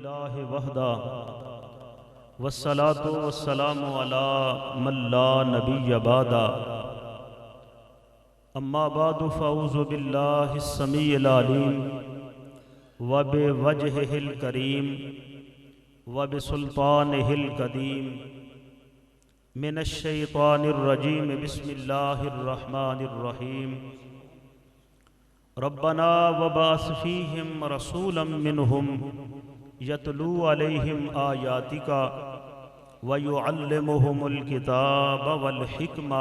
للہ وحدہ والصلاة والسلام علی من لا نبی بعدہ اما بعد فاعوذ باللہ السمیع العلیم وبوجہہ الکریم وبسلطانہ القدیم من الشیطان الرجیم بسم اللہ الرحمن الرحیم ربنا وبعث فیہم رسولا منہم یتلو علیہم آیاتک ویعلمہم الکتاب والحکمہ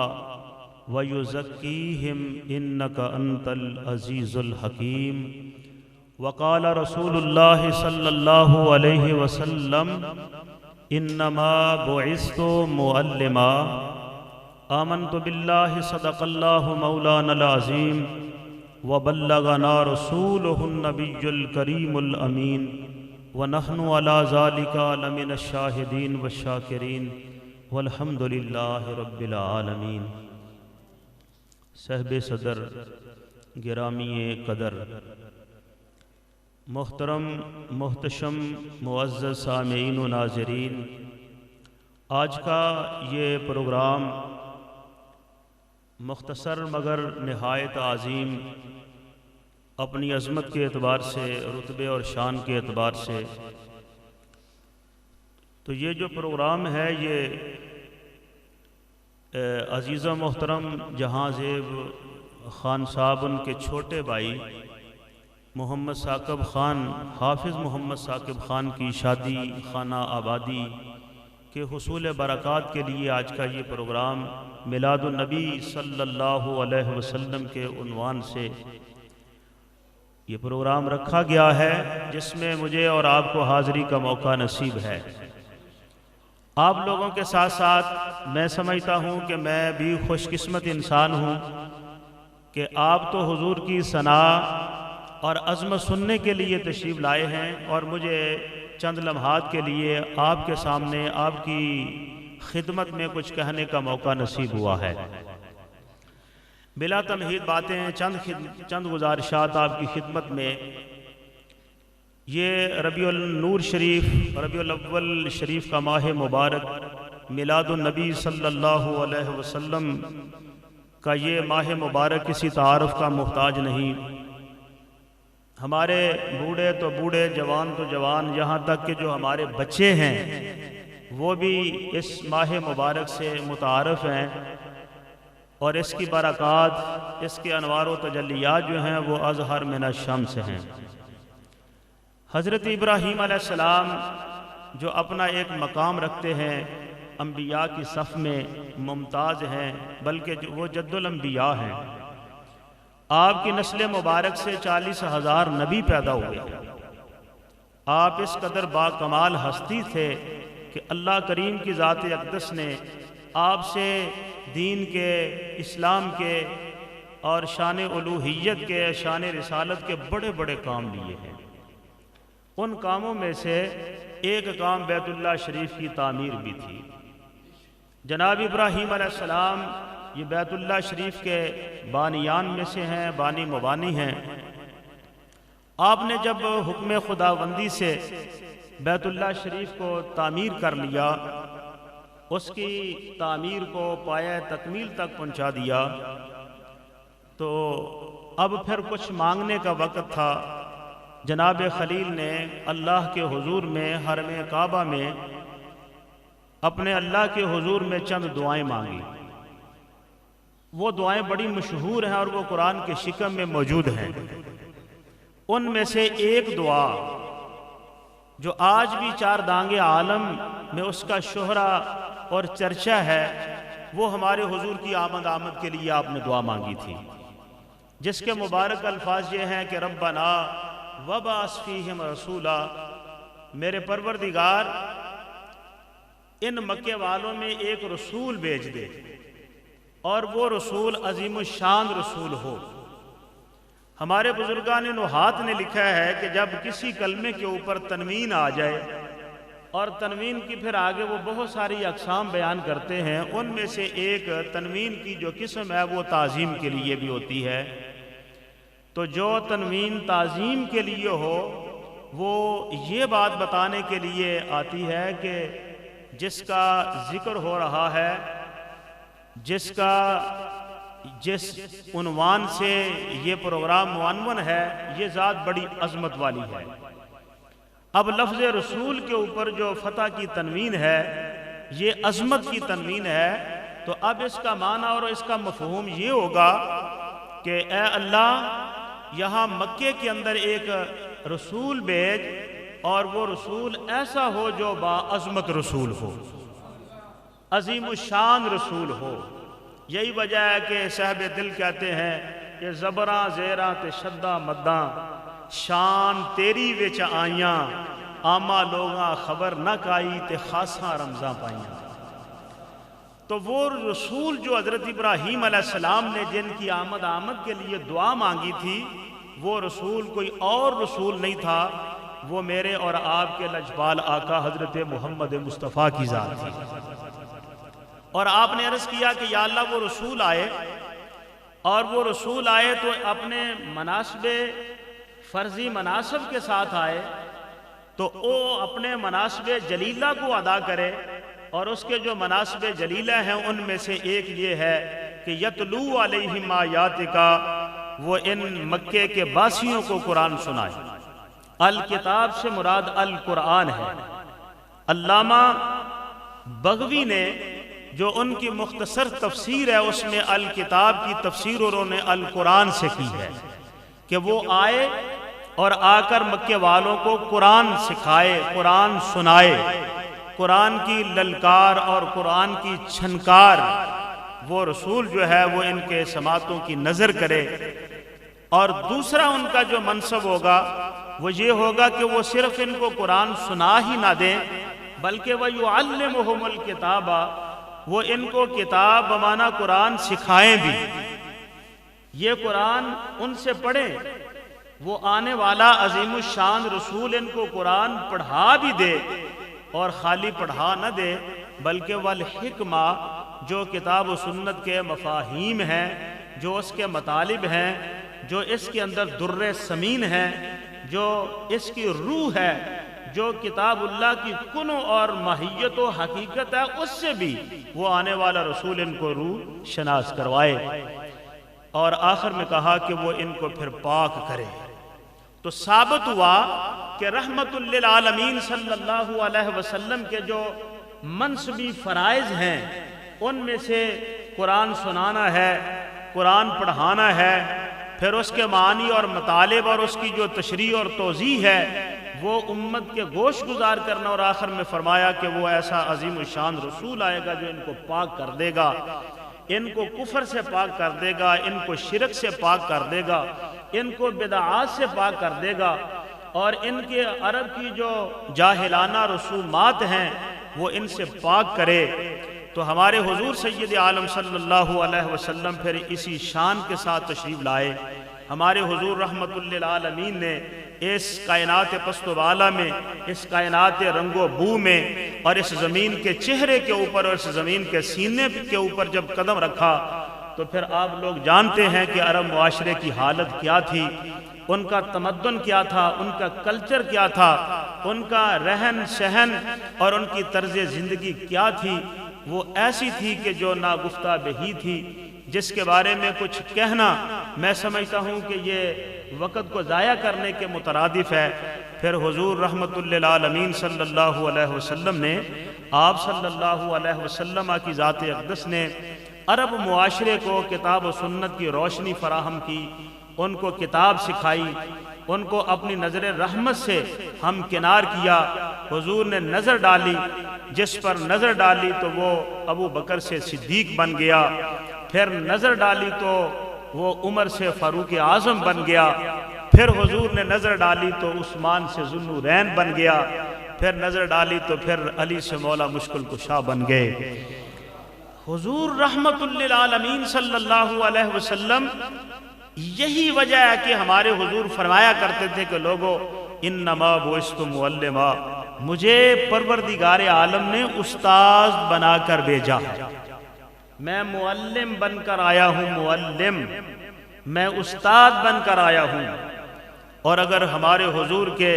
ویزکیہم انک انت العزیز الحکیم وقال رسول اللہ صلی اللہ علیہ وسلم انما بعثت معلما آمنت باللہ صدق اللہ مولانا العظیم وبلغنا رسوله النبی الکریم الامین ونحن على ذلك لمن الشاہدین والشاکرین والحمد للہ رب العالمین۔ صاحب صدر گرامی قدر، محترم محتشم معزز سامعین و ناظرین، آج کا یہ پروگرام مختصر مگر نہایت عظیم اپنی عظمت کے اعتبار سے، رتبے اور شان کے اعتبار سے، تو یہ جو پروگرام ہے یہ عزیز و محترم جہاں زیب خان صاحب ان کے چھوٹے بھائی محمد ثاقب خان، حافظ محمد ثاقب خان کی شادی خانہ آبادی کے حصول برکات کے لیے آج کا یہ پروگرام میلاد النبی صلی اللہ علیہ وسلم کے عنوان سے یہ پروگرام رکھا گیا ہے، جس میں مجھے اور آپ کو حاضری کا موقع نصیب ہے۔ آپ لوگوں کے ساتھ ساتھ میں سمجھتا ہوں کہ میں بھی خوش قسمت انسان ہوں کہ آپ تو حضور کی ثنا اور عظمت سننے کے لیے تشریف لائے ہیں، اور مجھے چند لمحات کے لیے آپ کے سامنے آپ کی خدمت میں کچھ کہنے کا موقع نصیب ہوا ہے۔ بلا تمہید باتیں چند گزارشات آپ کی خدمت میں۔ یہ ربیع النور شریف، ربیع الاول شریف کا ماہ مبارک، میلاد النبی صلی اللہ علیہ وسلم کا یہ ماہ مبارک کسی تعارف کا محتاج نہیں۔ ہمارے بوڑھے تو بوڑھے، جوان تو جوان، یہاں تک کہ جو ہمارے بچے ہیں وہ بھی اس ماہ مبارک سے متعارف ہیں، اور اس کی برکات، اس کے انوار و تجلیات جو ہیں وہ اظہر من الشمس ہیں۔ حضرت ابراہیم علیہ السلام جو اپنا ایک مقام رکھتے ہیں، انبیاء کی صف میں ممتاز ہیں، بلکہ وہ جد الانبیاء ہیں۔ آپ کی نسل مبارک سے 40,000 نبی پیدا ہوئے ہیں۔ آپ اس قدر با کمال ہستی تھے کہ اللہ کریم کی ذات اقدس نے آپ سے دین کے، اسلام کے اور شان الوہیت کے، شان رسالت کے بڑے بڑے کام لیے ہیں۔ ان کاموں میں سے ایک کام بیت اللہ شریف کی تعمیر بھی تھی۔ جناب ابراہیم علیہ السلام یہ بیت اللہ شریف کے بانیان میں سے ہیں، بانی مبانی ہیں۔ آپ نے جب حکم خداوندی سے بیت اللہ شریف کو تعمیر کر لیا، اس کی تعمیر کو پایہ تکمیل تک پہنچا دیا، تو اب پھر کچھ مانگنے کا وقت تھا۔ جناب خلیل نے اللہ کے حضور میں، حرم کعبہ میں، اپنے اللہ کے حضور میں چند دعائیں مانگی۔ وہ دعائیں بڑی مشہور ہیں اور وہ قرآن کے شکم میں موجود ہیں۔ ان میں سے ایک دعا جو آج بھی چار دانگ عالم میں اس کا شہرہ اور چرچا ہے، وہ ہمارے حضور کی آمد کے لیے آپ نے دعا مانگی تھی، جس کے مبارک الفاظ یہ ہیں کہ ربنا وبعث فیہم رسولا، میرے پروردگار ان مکے والوں میں ایک رسول بھیج دے، اور وہ رسول عظیم الشان رسول ہو۔ ہمارے بزرگان نحات نے لکھا ہے کہ جب کسی کلمے کے اوپر تنوین آ جائے، اور تنوین کی پھر آگے وہ بہت ساری اقسام بیان کرتے ہیں، ان میں سے ایک تنوین کی جو قسم ہے وہ تعظیم کے لیے بھی ہوتی ہے۔ تو جو تنوین تعظیم کے لیے ہو وہ یہ بات بتانے کے لیے آتی ہے کہ جس کا ذکر ہو رہا ہے، جس عنوان سے یہ پروگرام معنون ہے، یہ ذات بڑی عظمت والی ہے۔ اب لفظ رسول کے اوپر جو فتح کی تنوین ہے، یہ عظمت کی تنوین ہے، تو اب اس کا معنی اور اس کا مفہوم یہ ہوگا کہ اے اللہ، یہاں مکے کے اندر ایک رسول بھیج، اور وہ رسول ایسا ہو جو باعظمت رسول ہو، عظیم الشان رسول ہو۔ یہی وجہ ہے کہ صاحب دل کہتے ہیں کہ زبراں زیراں تے شدہ مداں، شان تیری وچ آئیاں، آما لوگاں خبر نہ کائی تے خاصاں رمضاں پائیاں۔ تو وہ رسول جو حضرت ابراہیم علیہ السلام نے جن کی آمد کے لیے دعا مانگی تھی، وہ رسول کوئی اور رسول نہیں تھا، وہ میرے اور آپ کے لجپال آقا حضرت محمد مصطفیٰ کی ذات تھی۔ اور آپ نے عرض کیا کہ یا اللہ، وہ رسول آئے، اور وہ رسول آئے تو اپنے مناسب فرضی مناسب کے ساتھ آئے، تو وہ اپنے مناسب جلیلہ کو ادا کرے، اور اس کے جو مناسب جلیلہ ہیں ان میں سے ایک یہ ہے کہ یتلو علیہم آیاتک، وہ ان مکے کے باسیوں کو قرآن سنائے۔ الکتاب سے مراد القرآن ہے۔ علامہ بغوی نے جو ان کی مختصر تفسیر ہے، اس میں الکتاب کی تفسیر انہوں نے القرآن سے کی ہے، کہ وہ آئے اور آ کر مکے والوں کو قرآن سکھائے، قرآن سنائے، قرآن کی للکار اور قرآن کی چھنکار وہ رسول جو ہے وہ ان کے سماعتوں کی نظر کرے۔ اور دوسرا ان کا جو منصب ہوگا وہ یہ ہوگا کہ وہ صرف ان کو قرآن سنا ہی نہ دیں، بلکہ وَيُعَلِّمُهُمُ الْكِتَابَ، وہ ان کو کتاب بمعنی قرآن سکھائیں بھی۔ یہ قرآن ان سے پڑھیں، وہ آنے والا عظیم الشان رسول ان کو قرآن پڑھا بھی دے، اور خالی پڑھا نہ دے بلکہ والحکمہ، جو کتاب و سنت کے مفاہیم ہیں، جو اس کے مطالب ہیں، جو اس کے اندر در ثمین ہیں، جو اس کی روح ہے، جو کتاب اللہ کی کنو اور ماہیت و حقیقت ہے، اس سے بھی وہ آنے والا رسول ان کو روح شناس کروائے۔ اور آخر میں کہا کہ وہ ان کو پھر پاک کرے۔ تو ثابت ہوا کہ رحمت للعالمین صلی اللہ علیہ وسلم کے جو منصبی فرائض ہیں، ان میں سے قرآن سنانا ہے، قرآن پڑھانا ہے، پھر اس کے معنی اور مطالب اور اس کی جو تشریح اور توضیح ہے وہ امت کے گوش گزار کرنا، اور آخر میں فرمایا کہ وہ ایسا عظیم الشان رسول آئے گا جو ان کو پاک کر دے گا، ان کو کفر سے پاک کر دے گا، ان کو شرک سے پاک کر دے گا، ان کو بدعات سے پاک کر دے گا، اور ان کے عرب کی جو جاہلانہ رسومات ہیں وہ ان سے پاک کرے۔ تو ہمارے حضور سید عالم صلی اللہ علیہ وسلم پھر اسی شان کے ساتھ تشریف لائے۔ ہمارے حضور رحمت للعالمین نے اس کائنات پست و بالا میں، اس کائنات رنگ و بو میں، اور اس زمین کے چہرے کے اوپر اور اس زمین کے سینے کے اوپر جب قدم رکھا تو پھر آپ لوگ جانتے ہیں کہ عرب معاشرے کی حالت کیا تھی، ان کا تمدن کیا تھا، ان کا کلچر کیا تھا، ان کا رہن سہن اور ان کی طرز زندگی کیا تھی۔ وہ ایسی تھی کہ جو ناگفتہ بہی تھی، جس کے بارے میں کچھ کہنا میں سمجھتا ہوں کہ یہ وقت کو ضائع کرنے کے مترادف ہے۔ پھر حضور رحمت للعالمین صلی اللہ علیہ وسلم نے، آپ صلی اللہ علیہ وسلم کی ذات اقدس نے عرب معاشرے کو کتاب و سنت کی روشنی فراہم کی، ان کو کتاب سکھائی، ان کو اپنی نظر رحمت سے ہمکنار کیا۔ حضور نے نظر ڈالی، جس پر نظر ڈالی تو وہ ابو بکر سے صدیق بن گیا، پھر نظر ڈالی تو وہ عمر سے فاروق اعظم بن گیا، پھر حضور نے نظر ڈالی تو عثمان سے ذوالنورین بن گیا، پھر نظر ڈالی تو پھر علی سے مولا مشکل کشا بن گئے۔ حضور رحمت للعالمین صلی اللہ علیہ وسلم، یہی وجہ ہے کہ ہمارے حضور فرمایا کرتے تھے کہ لوگو انما بعثت معلما، مجھے پروردگار عالم نے استاذ بنا کر بھیجا ہے، میں معلم بن کر آیا ہوں، معلم، میں استاد بن کر آیا ہوں۔ اور اگر ہمارے حضور کے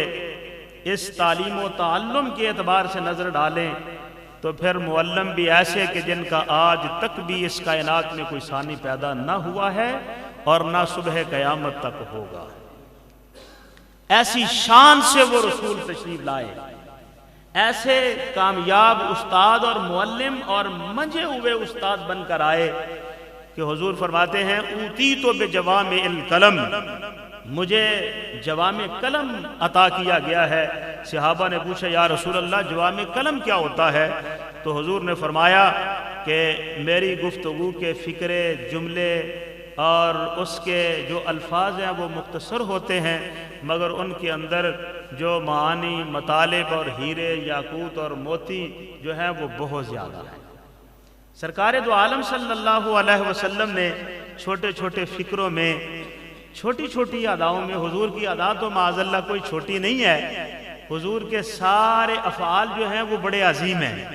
اس تعلیم و تعلم کے اعتبار سے نظر ڈالیں تو پھر معلم بھی ایسے کہ جن کا آج تک بھی اس کائنات میں کوئی ثانی پیدا نہ ہوا ہے اور نہ صبح قیامت تک ہوگا۔ ایسی شان سے وہ رسول تشریف لائے، ایسے کامیاب استاد اور معلم اور منجے ہوئے استاد بن کر آئے کہ حضور فرماتے ہیں اوتیت بجوامع القلم، مجھے جوامع قلم عطا کیا گیا ہے۔ صحابہ نے پوچھا یا رسول اللہ جوامع قلم کیا ہوتا ہے؟ تو حضور نے فرمایا کہ میری گفتگو کے فکرے، جملے اور اس کے جو الفاظ ہیں وہ مختصر ہوتے ہیں، مگر ان کے اندر جو معانی، مطالب اور ہیرے، یاقوت اور موتی جو ہیں وہ بہت زیادہ ہیں۔ سرکار دو عالم صلی اللہ علیہ وسلم نے چھوٹے چھوٹے فکروں میں، چھوٹی چھوٹی اداؤں میں، حضور کی ادا تو معاذ اللہ کوئی چھوٹی نہیں ہے، حضور کے سارے افعال جو ہیں وہ بڑے عظیم ہیں۔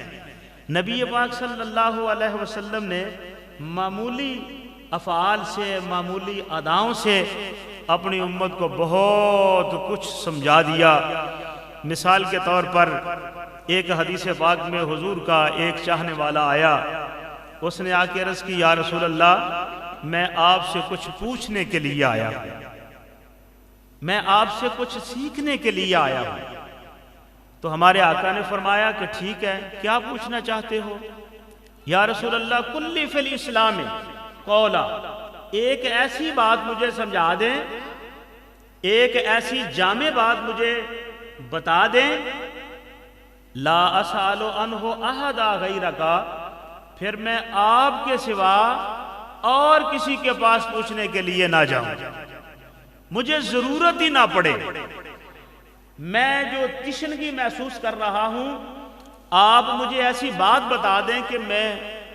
نبی پاک صلی اللہ علیہ وسلم نے معمولی افعال سے، معمولی اداؤں سے اپنی امت کو بہت کچھ سمجھا دیا۔ مثال کے طور پر ایک حدیث پاک میں حضور کا ایک چاہنے والا آیا، اس نے آ کے عرض کی یا رسول اللہ میں آپ سے کچھ پوچھنے کے لیے آیا ہوں، میں آپ سے کچھ سیکھنے کے لیے آیا ہوں۔ تو ہمارے آقا نے فرمایا کہ ٹھیک ہے، کیا پوچھنا چاہتے ہو؟ یا رسول اللہ کلی فی الاسلام قولا، ایک ایسی بات مجھے سمجھا دیں، ایک ایسی جامع بات مجھے بتا دیں، لا اسأل عنہ احدا غیرک، پھر میں آپ کے سوا اور کسی کے پاس پوچھنے کے لیے نہ جاؤں، مجھے ضرورت ہی نہ پڑے، میں جو تشنگی محسوس کر رہا ہوں آپ مجھے ایسی بات بتا دیں کہ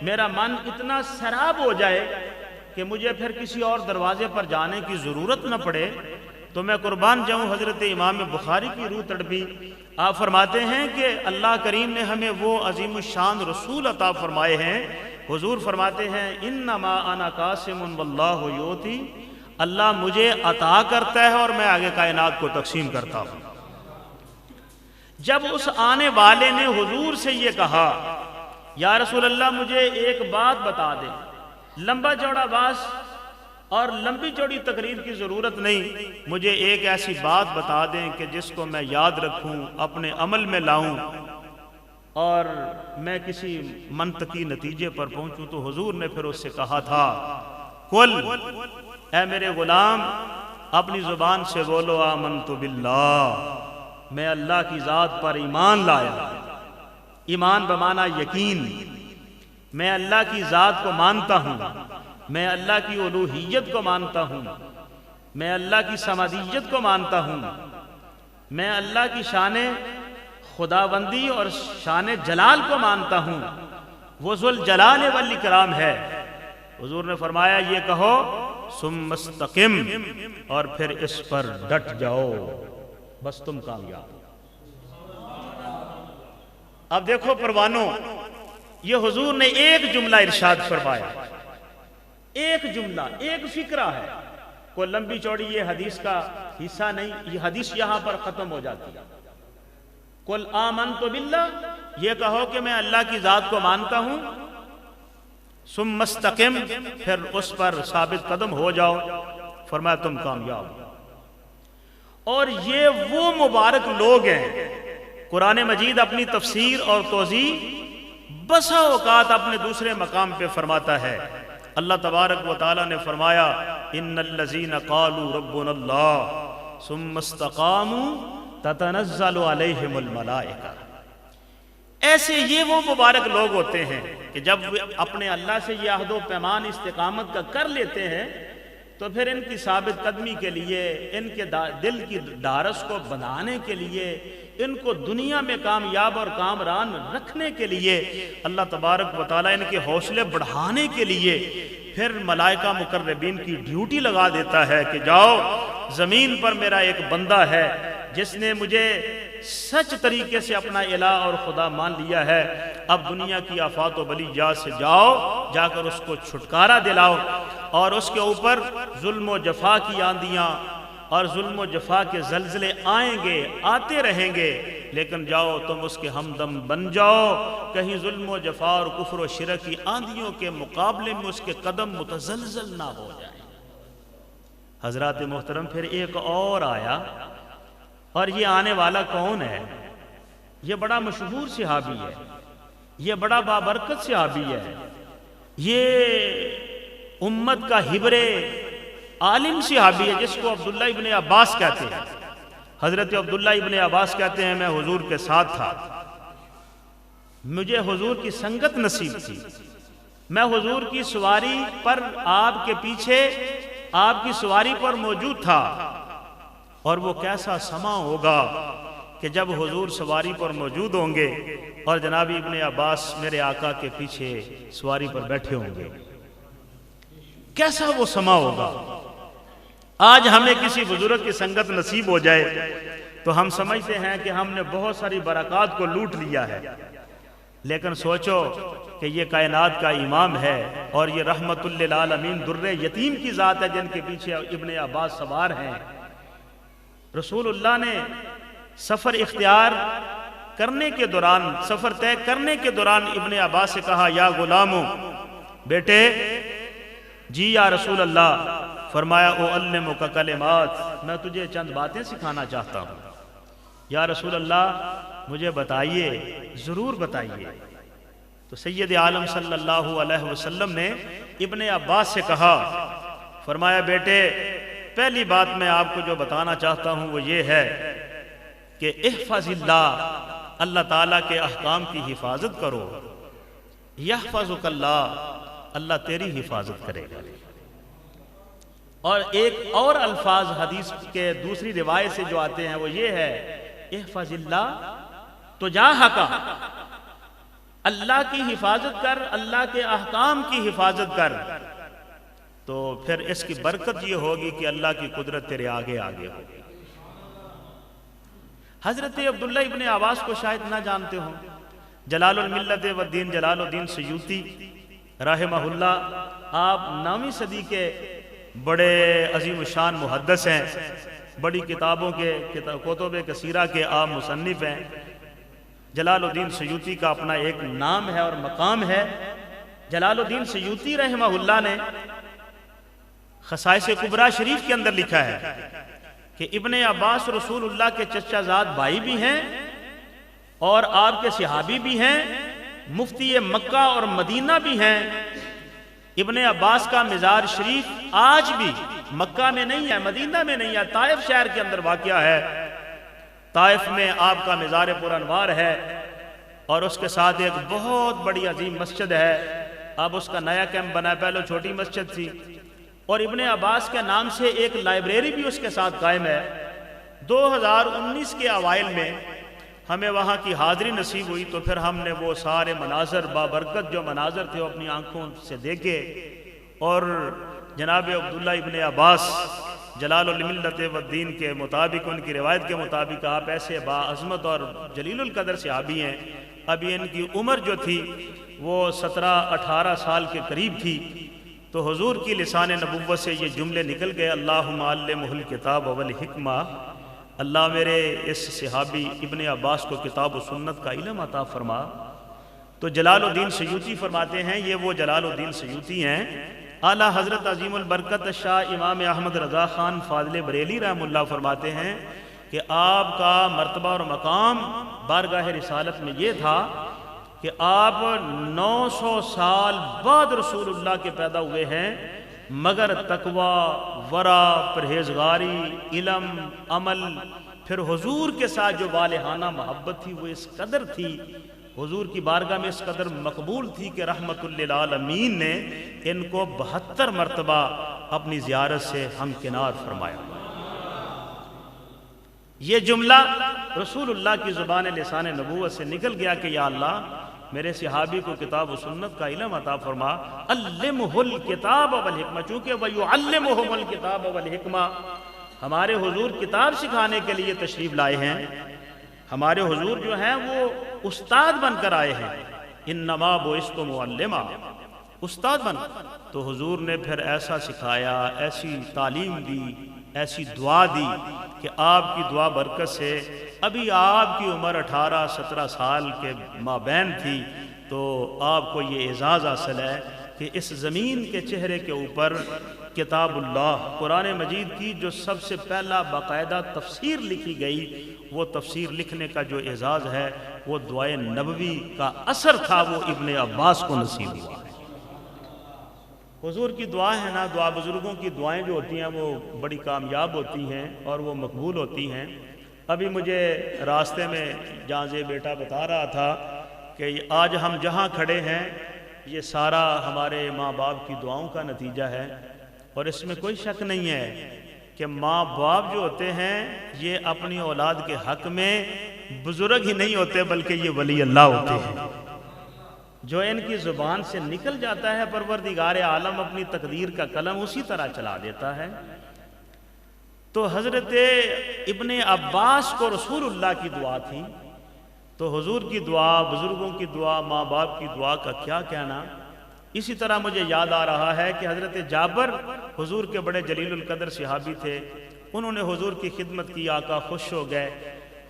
میرا من اتنا سراب ہو جائے کہ مجھے پھر کسی اور دروازے پر جانے کی ضرورت نہ پڑے تو میں قربان جاؤں۔ حضرت امام بخاری کی روح تڑپی۔ آپ فرماتے ہیں کہ اللہ کریم نے ہمیں وہ عظیم الشان رسول عطا فرمائے ہیں۔ حضور فرماتے ہیں انما انا قاسم واللہ یؤتی، اللہ مجھے عطا کرتا ہے اور میں آگے کائنات کو تقسیم کرتا ہوں۔ جب اس آنے والے نے حضور سے یہ کہا یا رسول اللہ مجھے ایک بات بتا دیں، لمبا چوڑا باس اور لمبی چوڑی تقریر کی ضرورت نہیں، مجھے ایک ایسی بات بتا دیں کہ جس کو میں یاد رکھوں، اپنے عمل میں لاؤں اور میں کسی منطقی نتیجے پر پہنچوں۔ تو حضور نے پھر اس سے کہا تھا قل، اے میرے غلام اپنی زبان سے بولو آمنت باللہ، میں اللہ کی ذات پر ایمان لایا۔ ایمان بمعنی یقین، میں اللہ کی ذات کو مانتا ہوں، میں اللہ کی الوہیت کو مانتا ہوں، میں اللہ کی سمادیت کو مانتا ہوں، میں اللہ کی شان خداوندی اور شان جلال کو مانتا ہوں، وہ ذوالجلال والاکرام ہے۔ حضور نے فرمایا یہ کہو ثم استقم، اور پھر اس پر ڈٹ جاؤ، بس تم کامیاب۔ اب دیکھو پروانوں، یہ حضور نے ایک جملہ ارشاد فرمایا، ایک جملہ، ایک فکرہ ہے، کوئی لمبی چوڑی یہ حدیث کا حصہ نہیں، یہ حدیث یہاں پر ختم ہو جاتی ہے۔ قل آمنت باللہ، یہ کہو کہ میں اللہ کی ذات کو مانتا ہوں، ثم استقم، پھر اس پر ثابت قدم ہو جاؤ، فرمایا تم کامیاب ہو۔ اور یہ وہ مبارک لوگ ہیں، قرآن مجید اپنی تفسیر اور توضیح بسا اوقات اپنے دوسرے مقام پہ فرماتا ہے۔ اللہ تبارک و تعالیٰ نے فرمایا ان الذین قالوا ربنا اللہ ثم استقاموا تتنزل علیہم الملائکہ۔ ایسے یہ وہ مبارک لوگ ہوتے ہیں کہ جب اپنے اللہ سے یہ عہد و پیمان استقامت کا کر لیتے ہیں تو پھر ان کی ثابت قدمی کے لیے، ان کے دل کی ڈھارس کو بنانے کے لیے، ان کو دنیا میں کامیاب اور کامران رکھنے کے لیے، اللہ تبارک و تعالیٰ ان کے حوصلے بڑھانے کے لیے پھر ملائکہ مقربین کی ڈیوٹی لگا دیتا ہے کہ جاؤ، زمین پر میرا ایک بندہ ہے جس نے مجھے سچ طریقے سے اپنا الہ اور خدا مان لیا ہے، اب دنیا کی آفات و بلیات سے جاؤ، جا کر اس کو چھٹکارا دلاؤ اور اس کے اوپر ظلم و جفا کی آندیاں، اور ظلم و جفا کے زلزلے آئیں گے، آتے رہیں گے، لیکن جاؤ تم اس کے ہمدم بن جاؤ، کہیں ظلم و جفا اور کفر و شرک کی آندھیوں کے مقابلے میں اس کے قدم متزلزل نہ ہو جائیں۔ حضرات محترم، پھر ایک اور آیا، اور یہ آنے والا کون ہے؟ یہ بڑا مشہور صحابی ہے، یہ بڑا بابرکت صحابی ہے، یہ امت کا حبر عالم صحابی ہے، جس کو عبداللہ ابن عباس کہتے ہیں۔ حضرت عبداللہ ابن عباس کہتے ہیں میں حضور کے ساتھ تھا، مجھے حضور کی سنگت نصیب تھی، میں حضور کی سواری پر آپ کے پیچھے آپ کی سواری پر موجود تھا، اور وہ کیسا سما ہوگا کہ جب حضور سواری پر موجود ہوں گے اور جناب ابن عباس میرے آقا کے پیچھے سواری پر بیٹھے ہوں گے، کیسا وہ سما ہوگا۔ آج ہمیں کسی بزرگ کی سنگت نصیب ہو جائے تو ہم سمجھتے ہیں کہ ہم نے بہت ساری برکات کو لوٹ لیا ہے، لیکن سوچو کہ یہ کائنات کا امام ہے اور یہ رحمت للعالمین در یتیم کی ذات ہے، جن کے پیچھے ابن عباس سوار ہیں۔ رسول اللہ نے سفر اختیار کرنے کے دوران، سفر طے کرنے کے دوران ابن عباس سے کہا یا غلامو، بیٹے، جی یا رسول اللہ۔ فرمایا اعلمک کلمات، میں تجھے چند باتیں سکھانا چاہتا ہوں۔ یا رسول اللہ مجھے بتائیے، ضرور بتائیے۔ تو سید عالم صلی اللہ علیہ وسلم نے ابن عباس سے کہا، فرمایا بیٹے، پہلی بات میں آپ کو جو بتانا چاہتا ہوں وہ یہ ہے کہ احفظ اللہ، اللہ تعالیٰ کے احکام کی حفاظت کرو، یحفظک اللہ، اللہ تیری حفاظت کرے گا۔ اور ایک اور الفاظ حدیث کے دوسری روایت سے جو آتے ہیں وہ یہ ہے، احفظ اللہ تجاہک، اللہ کی حفاظت کر، اللہ کے احکام کی حفاظت کر، تو پھر اس کی برکت یہ ہوگی کہ اللہ کی قدرت تیرے آگے آگے ہوگی۔ حضرت عبداللہ ابن عباس کو شاید نہ جانتے ہوں، جلال الملت والدین جلال الدین سیوطی رحمہ اللہ، آپ 9ویں صدی کے بڑے عظیم الشان محدث ہیں، بڑی کتابوں کے کتب کثیرہ کے آپ مصنف ہیں۔ جلال الدین سیوطی کا اپنا ایک نام ہے اور مقام ہے۔ جلال الدین سیوطی رحمہ اللہ نے خصائص کبریٰ شریف کے اندر لکھا ہے کہ ابن عباس رسول اللہ کے چچا زاد بھائی بھی ہیں اور آپ کے صحابی بھی ہیں، مفتی مکہ اور مدینہ بھی ہیں۔ ابن عباس کا مزار شریف آج بھی مکہ میں نہیں ہے، مدینہ میں نہیں ہے، طائف شہر کے اندر واقع ہے۔ طائف میں آپ کا مزار پر انوار ہے اور اس کے ساتھ ایک بہت بڑی عظیم مسجد ہے، اب اس کا نیا کیمپ بنا ہے، پہلے چھوٹی مسجد تھی۔ اور ابن عباس کے نام سے ایک لائبریری بھی اس کے ساتھ قائم ہے۔ 2019 کے اوائل میں ہمیں وہاں کی حاضری نصیب ہوئی، تو پھر ہم نے وہ سارے مناظر، بابرکت جو مناظر تھے وہ اپنی آنکھوں سے دیکھے، اور جناب عبداللہ ابن عباس جلال الملت والدین کے مطابق، ان کی روایت کے مطابق آپ ایسے باعظمت اور جلیل القدر صحابی ہیں۔ ابھی ان کی عمر جو تھی وہ 17-18 سال کے قریب تھی، تو حضور کی لسان نبوت سے یہ جملے نکل گئے، اللہم علمہ الکتاب والحکمہ، اللہ میرے اس صحابی ابن عباس کو کتاب و سنت کا علم عطا فرما۔ تو جلال الدین سیوطی فرماتے ہیں، یہ وہ جلال الدین سیوطی ہیں، اعلیٰ حضرت عظیم البرکت شاہ امام احمد رضا خان فاضل بریلی رحمہ اللہ فرماتے ہیں کہ آپ کا مرتبہ اور مقام بارگاہ رسالت میں یہ تھا کہ آپ 900 سال بعد رسول اللہ کے پیدا ہوئے ہیں، مگر تقوی، ورع، پرہیزگاری، علم، عمل، پھر حضور کے ساتھ جو والہانہ محبت تھی وہ اس قدر تھی، حضور کی بارگاہ میں اس قدر مقبول تھی کہ رحمت للعالمین نے ان کو 72 مرتبہ اپنی زیارت سے ہمکنار فرمایا۔ یہ جملہ رسول اللہ کی زبان لسان نبوت سے نکل گیا کہ یا اللہ میرے صحابی کو کتاب و سنت کا علم عطا فرما، علمہ الکتاب والحکمہ، چونکہ وَيُعَلِّمُهُمُ الْكِتَابَ وَالْحِکْمَہ، ہمارے حضور کتاب سکھانے کے لیے تشریف لائے ہیں، ہمارے حضور جو ہیں وہ استاد بن کر آئے ہیں، انما بعثت معلما، استاد بن۔ تو حضور نے پھر ایسا سکھایا، ایسی تعلیم دی ایسی دعا دی کہ آپ کی دعا برکت سے ابھی آپ کی عمر 18-17 سال کے مابین تھی تو آپ کو یہ اعزاز حاصل ہے کہ اس زمین کے چہرے کے اوپر کتاب اللہ قرآن مجید کی جو سب سے پہلا باقاعدہ تفسیر لکھی گئی، وہ تفسیر لکھنے کا جو اعزاز ہے وہ دعائے نبوی کا اثر تھا، وہ ابن عباس کو نصیب ہوا ہے۔ حضور کی دعا ہے نا، دعا بزرگوں کی دعائیں جو ہوتی ہیں وہ بڑی کامیاب ہوتی ہیں اور وہ مقبول ہوتی ہیں۔ ابھی مجھے راستے میں جہاں سے بیٹا بتا رہا تھا کہ آج ہم جہاں کھڑے ہیں یہ سارا ہمارے ماں باپ کی دعاؤں کا نتیجہ ہے، اور اس میں کوئی شک نہیں ہے کہ ماں باپ جو ہوتے ہیں یہ اپنی اولاد کے حق میں بزرگ ہی نہیں ہوتے بلکہ یہ ولی اللہ ہوتے ہیں۔ جو ان کی زبان سے نکل جاتا ہے پروردگار عالم اپنی تقدیر کا قلم اسی طرح چلا دیتا ہے۔ تو حضرت ابن عباس کو رسول اللہ کی دعا تھی، تو حضور کی دعا، بزرگوں کی دعا، ماں باپ کی دعا کا کیا کہنا۔ اسی طرح مجھے یاد آ رہا ہے کہ حضرت جابر حضور کے بڑے جلیل القدر صحابی تھے، انہوں نے حضور کی خدمت کی، آقا خوش ہو گئے،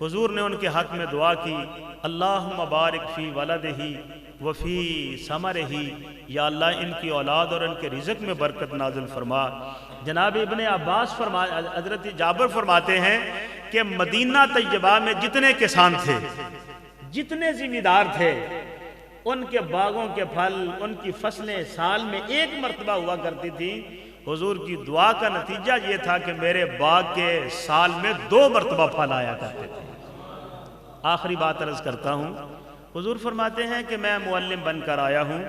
حضور نے ان کے حق میں دعا کی، اللہم بارک فی ولدہ وفی ثمرہ، یا اللہ ان کی اولاد اور ان کے رزق میں برکت نازل فرما۔ جناب ابن عباس حضرت جابر فرماتے ہیں کہ مدینہ طیبہ میں جتنے کسان تھے، جتنے ذمہ تھے، ان کے باغوں کے پھل، ان کی فصلیں سال میں ایک مرتبہ ہوا کرتی تھی۔ حضور کی دعا کا نتیجہ یہ تھا کہ میرے باغ کے سال میں 2 مرتبہ پھل آیا کرتے تھے۔ آخری بات عرض کرتا ہوں، حضور فرماتے ہیں کہ میں معلم بن کر آیا ہوں،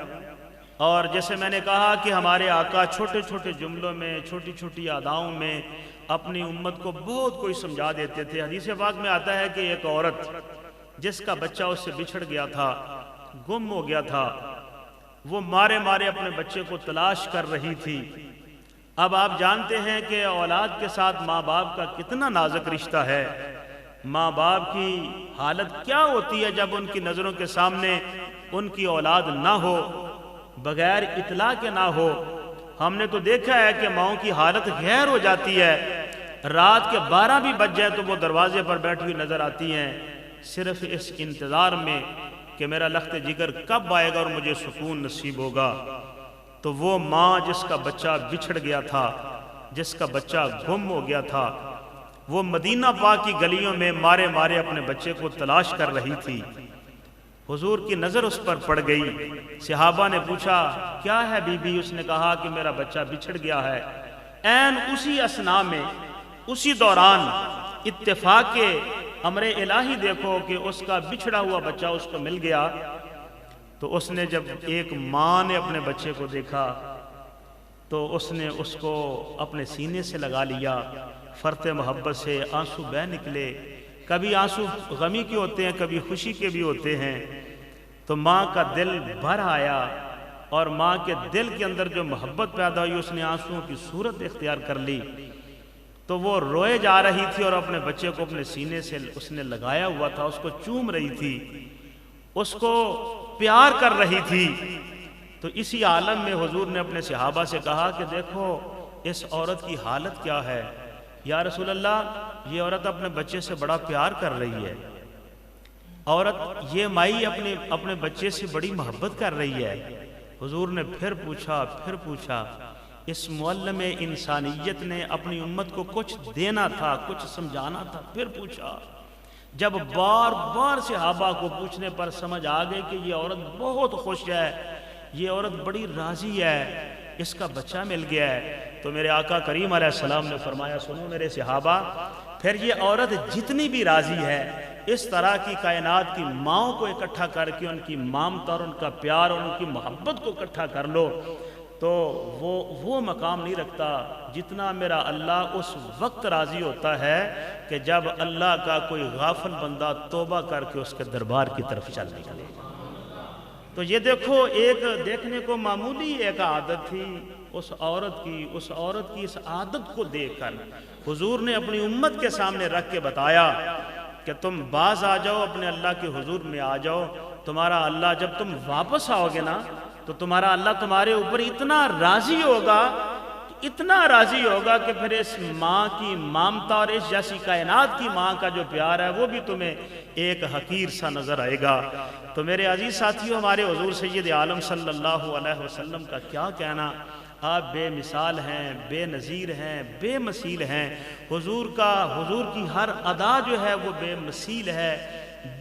اور جیسے میں نے کہا کہ ہمارے آقا چھوٹے چھوٹے جملوں میں، چھوٹی چھوٹی اداؤں میں اپنی امت کو بہت کوئی سمجھا دیتے تھے۔ حدیث پاک میں آتا ہے کہ ایک عورت جس کا بچہ اس سے بچھڑ گیا تھا، گم ہو گیا تھا، وہ مارے مارے اپنے بچے کو تلاش کر رہی تھی۔ اب آپ جانتے ہیں کہ اولاد کے ساتھ ماں باپ کا کتنا نازک رشتہ ہے، ماں باپ کی حالت کیا ہوتی ہے جب ان کی نظروں کے سامنے ان کی اولاد نہ ہو، بغیر اطلاع کے نہ ہو۔ ہم نے تو دیکھا ہے کہ ماؤں کی حالت غیر ہو جاتی ہے، رات کے 12 بھی بج جائے تو وہ دروازے پر بیٹھی ہوئی نظر آتی ہیں، صرف اس انتظار میں کہ میرا لخت جگر کب آئے گا اور مجھے سکون نصیب ہوگا۔ تو وہ ماں جس کا بچہ بچھڑ گیا تھا، جس کا بچہ گم ہو گیا تھا، وہ مدینہ پاک کی گلیوں میں مارے مارے اپنے بچے کو تلاش کر رہی تھی۔ حضور کی نظر اس پر پڑ گئی، صحابہ نے پوچھا کیا ہے بی بی؟ اس نے کہا کہ میرا بچہ بچھڑ گیا ہے۔ عین اسی اثناء میں، اسی دوران اتفاق کے امر الہی دیکھو کہ اس کا بچھڑا ہوا بچہ اس کو مل گیا۔ تو اس نے جب ایک ماں نے اپنے بچے کو دیکھا تو اس نے اس کو اپنے سینے سے لگا لیا، فرط محبت سے آنسو بہہ نکلے۔ کبھی آنسو غمی کے ہوتے ہیں، کبھی خوشی کے بھی ہوتے ہیں۔ تو ماں کا دل بھر آیا، اور ماں کے دل کے اندر جو محبت پیدا ہوئی اس نے آنسوؤں کی صورت اختیار کر لی۔ تو وہ روئے جا رہی تھی اور اپنے بچے کو اپنے سینے سے اس نے لگایا ہوا تھا، اس کو چوم رہی تھی، اس کو پیار کر رہی تھی۔ تو اسی عالم میں حضور نے اپنے صحابہ سے کہا کہ دیکھو اس عورت کی حالت کیا ہے۔ یا رسول اللہ، یہ عورت اپنے بچے سے بڑا پیار کر رہی ہے، عورت یہ مائی اپنے بچے سے بڑی محبت کر رہی ہے۔ حضور نے پھر پوچھا، اس معلم انسانیت نے اپنی امت کو کچھ دینا تھا، کچھ سمجھانا تھا، پھر پوچھا۔ جب بار بار صحابہ کو پوچھنے پر سمجھ آ گئی کہ یہ عورت بہت خوش ہے، یہ عورت بڑی راضی ہے، اس کا بچہ مل گیا ہے، تو میرے آقا کریم علیہ السلام نے فرمایا سنو میرے صحابہ، پھر یہ عورت جتنی بھی راضی ہے، اس طرح کی کائنات کی ماؤں کو اکٹھا کر کے ان کی مامت اور ان کا پیار اور ان کی محبت کو اکٹھا کر لو تو وہ مقام نہیں رکھتا جتنا میرا اللہ اس وقت راضی ہوتا ہے کہ جب اللہ کا کوئی غافل بندہ توبہ کر کے اس کے دربار کی طرف چل نکلے۔ تو یہ دیکھو، ایک دیکھنے کو معمولی ایک عادت تھی، اس عورت کی اس عادت کو دیکھ کر حضور نے اپنی امت کے سامنے رکھ کے بتایا کہ تم باز آ جاؤ، اپنے اللہ کے حضور میں آ جاؤ، تمہارا اللہ جب تم واپس آؤ گے نا تو تمہارا اللہ تمہارے اوپر اتنا راضی ہوگا کہ اتنا راضی ہوگا کہ پھر اس ماں کی مامتا اور اس جیسی کائنات کی ماں کا جو پیار ہے وہ بھی تمہیں ایک حقیر سا نظر آئے گا۔ تو میرے عزیز ساتھیوں، ہمارے حضور سید عالم صلی اللہ علیہ وسلم کا کیا کہنا، آپ بے مثال ہیں، بے نظیر ہیں، بے مثیل ہیں۔ حضور کی ہر ادا جو ہے وہ بے مثیل ہے،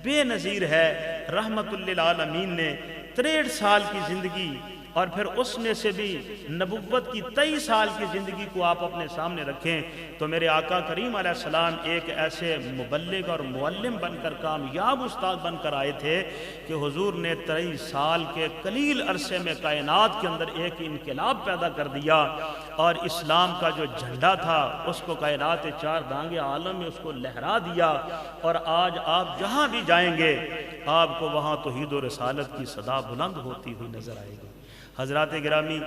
بے نظیر ہے۔ رحمت للعالمین نے 63 سال کی زندگی اور پھر اس میں سے بھی نبوت کی 23 سال کی زندگی کو آپ اپنے سامنے رکھیں تو میرے آقا کریم علیہ السلام ایک ایسے مبلغ اور معلم بن کر، کامیاب استاد بن کر آئے تھے کہ حضور نے 23 سال کے قلیل عرصے میں کائنات کے اندر ایک انقلاب پیدا کر دیا، اور اسلام کا جو جھنڈا تھا اس کو کائنات چار دانگے عالم میں اس کو لہرا دیا، اور آج آپ جہاں بھی جائیں گے آپ کو وہاں توحید و رسالت کی صدا بلند ہوتی ہوئی نظر آئے گی۔ حضرات گرامی،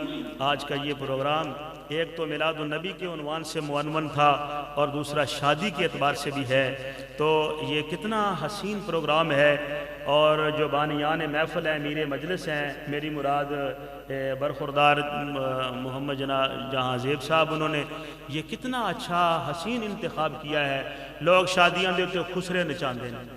آج کا یہ پروگرام ایک تو میلاد النبی کے عنوان سے معنون تھا اور دوسرا شادی کے اعتبار سے بھی ہے، تو یہ کتنا حسین پروگرام ہے۔ اور جو بانیان محفل ہیں، امیر مجلس ہیں، میری مراد برخوردار محمد جہاں زیب صاحب، انہوں نے یہ کتنا اچھا حسین انتخاب کیا ہے۔ لوگ شادیاں دے تے خسرے نچاندے نے،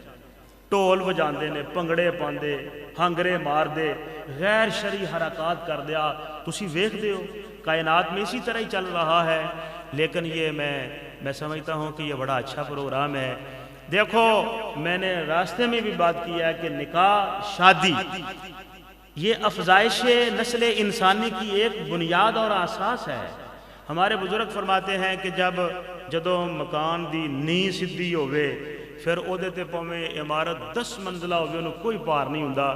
ٹول بجاندے نے، پنگڑے پاندے، ہنگرے مار دے، غیر شرعی حرکات کر دیا، تسی ویکھ دے ہو کائنات میں اسی طرح ہی چل رہا ہے۔ لیکن یہ میں سمجھتا ہوں کہ یہ بڑا اچھا پروگرام ہے۔ دیکھو، میں نے راستے میں بھی بات کی ہے کہ نکاح، شادی، یہ افزائش نسل انسانی کی ایک بنیاد اور اساس ہے۔ ہمارے بزرگ فرماتے ہیں کہ جدو مکان دی نی سدھی ہوئے پھر اودے تے پویں عمارت 10 منزلہ ہوئے انہوں کوئی پار نہیں ہوندا۔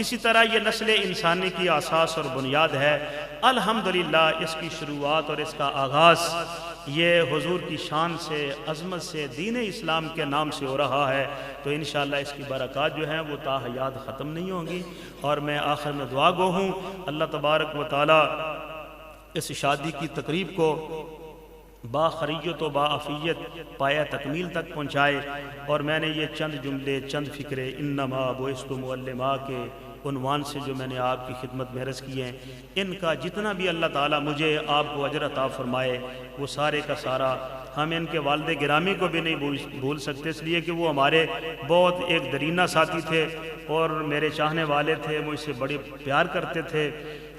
اسی طرح یہ نسل انسانی کی اساس اور بنیاد ہے۔ الحمدللہ اس کی شروعات اور اس کا آغاز یہ حضور کی شان سے، عظمت سے، دین اسلام کے نام سے ہو رہا ہے، تو انشاءاللہ اس کی برکات جو ہیں وہ تا حیات ختم نہیں ہوں گی۔ اور میں آخر میں دعا گو ہوں، اللہ تبارک و تعالی اس شادی کی تقریب کو باخریت و باعفیت پایا تکمیل تک پہنچائے۔ اور میں نے یہ چند جملے، چند فکرے انما بعثت معلما کے عنوان سے جو میں نے آپ کی خدمت میں عرض کی ہیں، ان کا جتنا بھی اللہ تعالیٰ مجھے آپ کو اجر عطا فرمائے وہ سارے کا سارا ہم ان کے والد گرامی کو بھی نہیں بھول سکتے، اس لیے کہ وہ ہمارے بہت ایک درینہ ساتھی تھے اور میرے چاہنے والے تھے، مجھ سے بڑے پیار کرتے تھے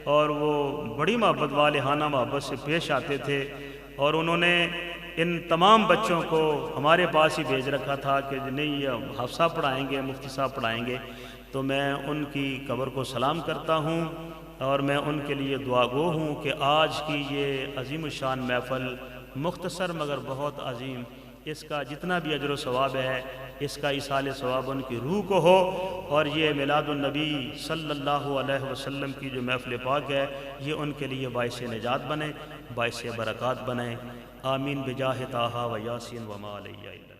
اور وہ بڑی محبت والہانہ محبت سے پیش آتے تھے۔ اور انہوں نے ان تمام بچوں کو ہمارے پاس ہی بھیج رکھا تھا کہ نہیں یہ حافظ صاحب پڑھائیں گے، مفتی صاحب پڑھائیں گے، تو میں ان کی قبر کو سلام کرتا ہوں اور میں ان کے لیے دعا گو ہوں کہ آج کی یہ عظیم الشان محفل مختصر مگر بہت عظیم، اس کا جتنا بھی اجر و ثواب ہے اس کا ایصال ثواب ان کی روح کو ہو، اور یہ میلاد النبی صلی اللہ علیہ وسلم کی جو محفل پاک ہے یہ ان کے لیے باعث نجات بنے، باعث برکات بنے۔ آمین بجاہ طٰہٰ و یاسین وما علیہ الا